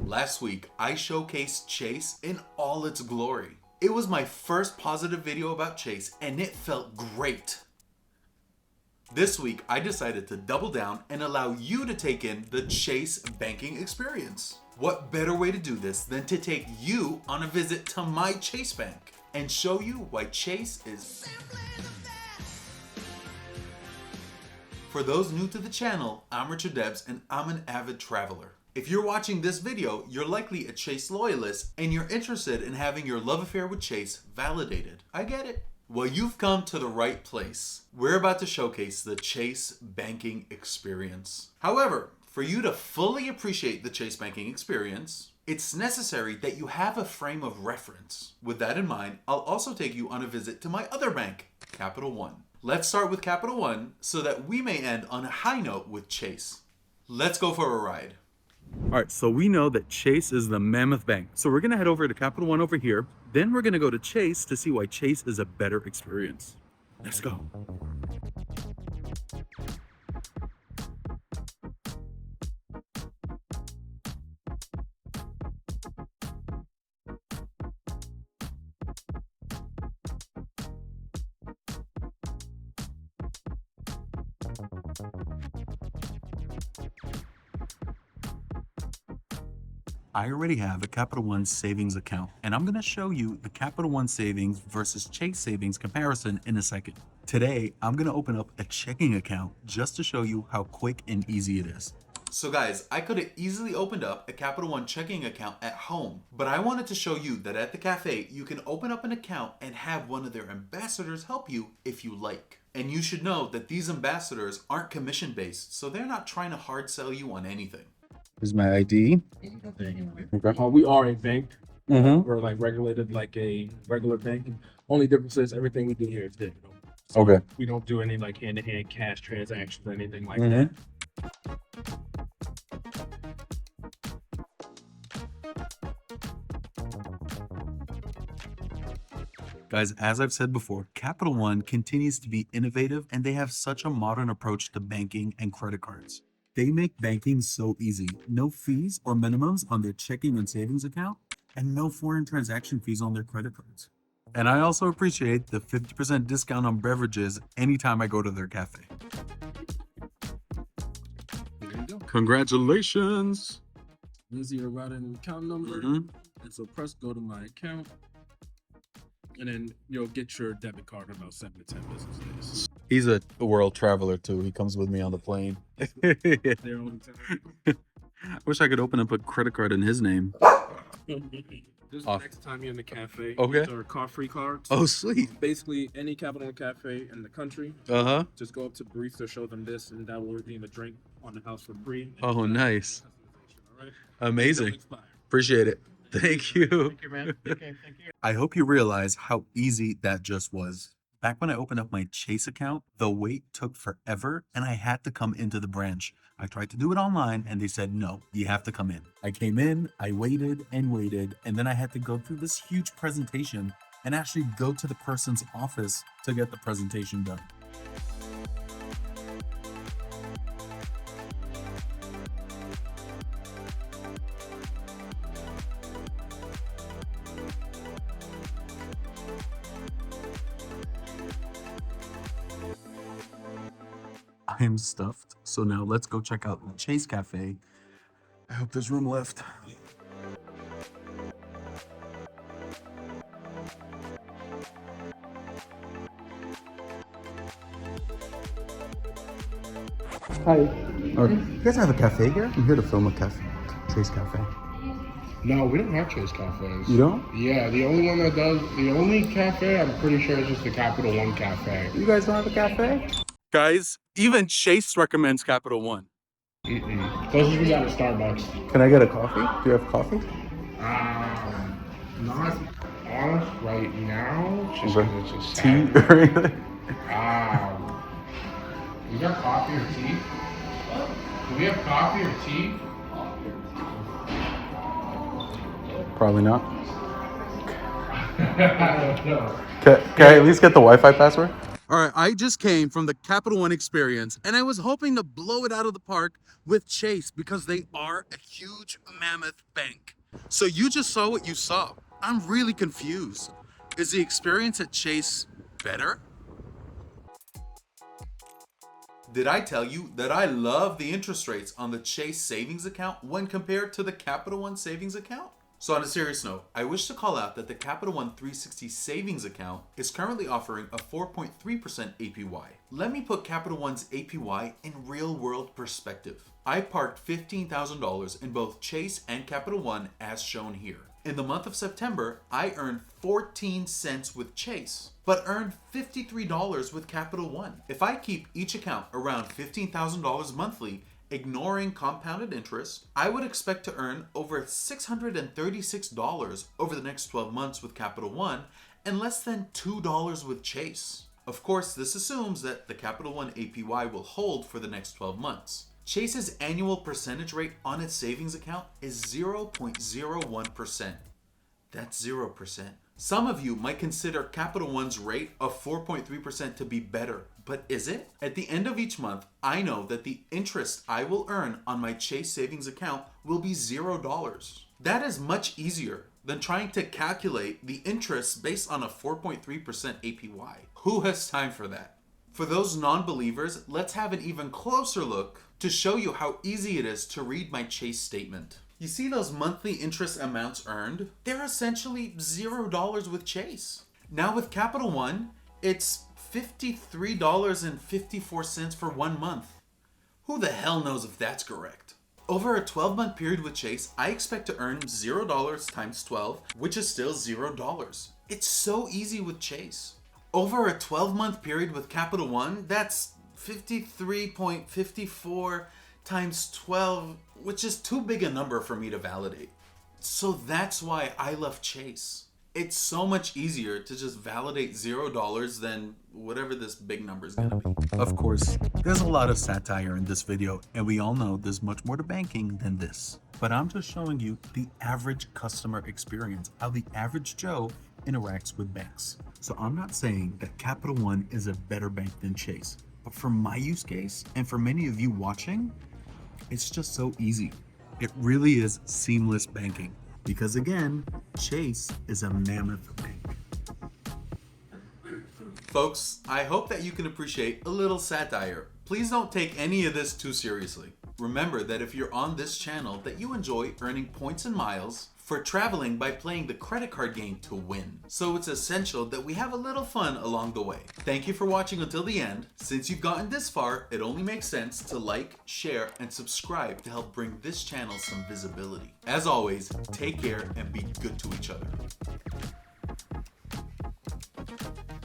Last week, I showcased Chase in all its glory. It was my first positive video about Chase and it felt great. This week, I decided to double down and allow you to take in the Chase banking experience. What better way to do this than to take you on a visit to my Chase bank and show you why Chase is... For those new to the channel, I'm Richard Debs and I'm an avid traveler. If you're watching this video, you're likely a Chase loyalist and you're interested in having your love affair with Chase validated. I get it. Well, you've come to the right place. We're about to showcase the Chase banking experience. However, for you to fully appreciate the Chase banking experience, it's necessary that you have a frame of reference. With that in mind, I'll also take you on a visit to my other bank, Capital One. Let's start with Capital One so that we may end on a high note with Chase. Let's go for a ride. All right, so we know that Chase is the mammoth bank. So we're gonna head over to Capital One over here. Then we're gonna go to Chase to see why Chase is a better experience. Let's go. I already have a Capital One savings account, and I'm going to show you the Capital One savings versus Chase savings comparison in a second. Today, I'm going to open up a checking account just to show you how quick and easy it is. So guys, I could have easily opened up a Capital One checking account at home, but I wanted to show you that at the cafe, you can open up an account and have one of their ambassadors help you if you like. And you should know that these ambassadors aren't commission-based, so they're not trying to hard sell you on anything. Here's my ID. Okay. We are a bank. We're like regulated like a regular bank. Only difference is everything we do here is digital. So Okay. we don't do any like hand-to-hand cash transactions or anything like that. Guys, as I've said before, Capital One continues to be innovative and they have such a modern approach to banking and credit cards. They make banking so easy. No fees or minimums on their checking and savings account, and no foreign transaction fees on their credit cards. And I also appreciate the 50% discount on beverages anytime I go to their cafe. There you go. Congratulations! This is your routing and account number. And so press go to my account. And then you'll get your debit card in about 7 to 10 business days. He's a world traveler too. He comes with me on the plane. There all the time. I wish I could open up a credit card in his name. This is the next time you're in the cafe. Okay. These are car-free cards. Oh, sweet. Basically, any Capital One cafe in the country. Just go up to barista, show them this, and that will redeem a drink on the house for free. Oh, nice. All right. Amazing. Appreciate it. Thank you. Thank you, man. Okay, thank you. I hope you realize how easy that just was. Back when I opened up my Chase account, the wait took forever and I had to come into the branch. I tried to do it online and they said, no, you have to come in. I came in, I waited, and then I had to go through this huge presentation and actually go to the person's office to get the presentation done. I am stuffed, so now let's go check out the Chase Cafe. I hope there's room left. Hi. You guys have a cafe here? I'm here to film a cafe, Chase Cafe. No, we don't have Chase cafes. You don't? Yeah, the only one that does, the only cafe, I'm pretty sure is just the Capital One cafe. You guys don't have a cafe? Guys, even Chase recommends Capital One. Closest we got is Starbucks. Can I get a coffee? Do you have coffee? Not honest right now, just Okay. because it's just Tea sad. or anything? You got coffee or tea? Do we have coffee or tea? Probably not. I don't know. Can I at least get the Wi-Fi password? All right, I just came from the Capital One experience and I was hoping to blow it out of the park with Chase because they are a huge mammoth bank. So you just saw what you saw. I'm really confused. Is the experience at Chase better? Did I tell you that I love the interest rates on the Chase savings account when compared to the Capital One savings account? So on a serious note, I wish to call out that the Capital One 360 savings account is currently offering a 4.3% APY. Let me put Capital One's APY in real world perspective. I parked $15,000 in both Chase and Capital One as shown here. In the month of September, I earned 14 cents with Chase, but earned $53 with Capital One. If I keep each account around $15,000 monthly, ignoring compounded interest, I would expect to earn over $636 over the next 12 months with Capital One and less than $2 with Chase. Of course, this assumes that the Capital One APY will hold for the next 12 months. Chase's annual percentage rate on its savings account is 0.01%. That's 0%. Some of you might consider Capital One's rate of 4.3% to be better, but is it? At the end of each month, I know that the interest I will earn on my Chase savings account will be $0. That is much easier than trying to calculate the interest based on a 4.3% APY. Who has time for that? For those non-believers, let's have an even closer look to show you how easy it is to read my Chase statement. You see those monthly interest amounts earned? They're essentially $0 with Chase. Now with Capital One, it's $53.54 for 1 month. Who the hell knows if that's correct? Over a 12-month period with Chase, I expect to earn $0 times 12, which is still $0. It's so easy with Chase. Over a 12-month period with Capital One, that's 53.54 times 12, which is too big a number for me to validate. So that's why I love Chase. It's so much easier to just validate $0 than whatever this big number is gonna be. Of course, there's a lot of satire in this video, and we all know there's much more to banking than this. But I'm just showing you the average customer experience, how the average Joe interacts with banks. So I'm not saying that Capital One is a better bank than Chase, but for my use case, and for many of you watching, it's just so easy. It really is seamless banking. Because again, Chase is a mammoth bank. Folks, I hope that you can appreciate a little satire. Please don't take any of this too seriously. Remember that if you're on this channel, that you enjoy earning points and miles for traveling by playing the credit card game to win. So it's essential that we have a little fun along the way. Thank you for watching until the end. Since you've gotten this far, it only makes sense to like, share, and subscribe to help bring this channel some visibility. As always, take care and be good to each other.